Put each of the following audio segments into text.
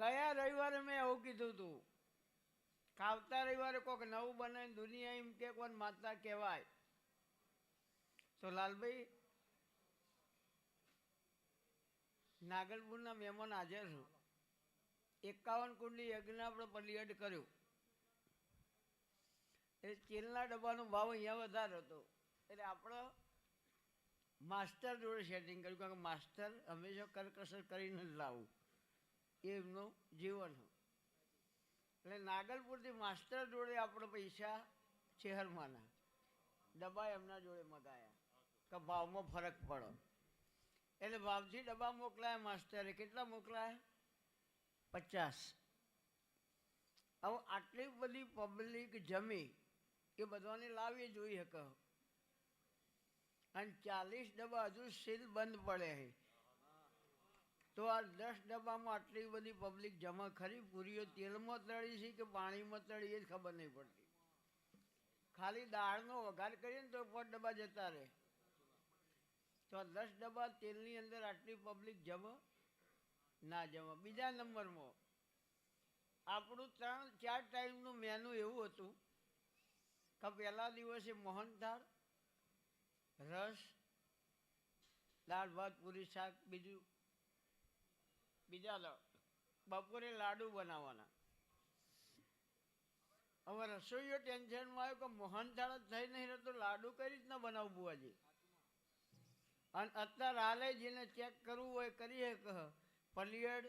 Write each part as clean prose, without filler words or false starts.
ગયા રવિવારે મેં એવું કીધું હતું કે આવતા રવિવારે કોઈક નવું બને દુનિયા એમ કે કોણ માતા કહેવાય. તો લાલભાઈ નાગલપુરના મહેમાન હાજર છું. 51 કુંડી યજ્ઞ આપણે પલિયડ કર્યું. એટલે તેલના ડબ્બાનો ભાવ અહીંયા વધારે હતો. એટલે આપણે માસ્ટર જોડે સેટિંગ કર્યું, કારણ કે માસ્ટર હંમેશા કરકસર કરીને જ લાવવું એ એમનું જીવન. એટલે નાગલપુરથી માસ્ટર જોડે આપણે પૈસા શહેરમાંના ડબ્બા એમના જોડે મગાયા કે ભાવમાં ફરક પડે. એટલે ભાવથી ડબ્બા મોકલાયા માસ્ટરે. કેટલા મોકલાયા? 50. હવે આટલી બધી પબ્લિક જમી એ બધાને લાવી જોઈ શકે. અને 40 ડબ્બા હજુ સીલ બંધ પડે છે. તો આ 10 ડબ્બામાં આટલી બધી પબ્લિક જમા ખરી? પૂરીઓ તેલમાં તળી છે કે પાણીમાં તળી એ જ ખબર નહીં પડતી. ખાલી દાળનો વઘાર કરીએ ને તો 5 ડબ્બા જતા રહે. તો 10 ડબ્બા તેલની અંદર આટલી પબ્લિક જમે ના જમે. બીજા નંબરમાં આપણું 3-4 ટાઈમનું મેનુ એવું હતું કે પહેલા દિવસે મોહનથાળ, રસ, દાળ ભાત પૂરી શાક, બીજા બપોરે લાડુ બનાવવાના. હવે રસોઈયો ટેન્શનમાં આવ્યો કે મોહનથાળ જ થઈ નહીં રહેતો, લાડુ કઈ રીતના બનાવવું બુઆજી? અને અત્યારે હાલે જેને ચેક કરવું હોય કરીએ કે પલિયડ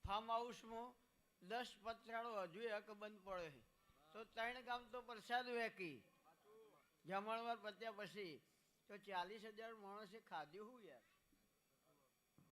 ફાર્મ હાઉસમાં 10 પતરાળો હજુ હક બંધ પડે છે. તો 3 ગામ તો પ્રસાદ વેકી જમણવાર પત્યા પછી તો 40,000 માણસે ખાધું શું યાર?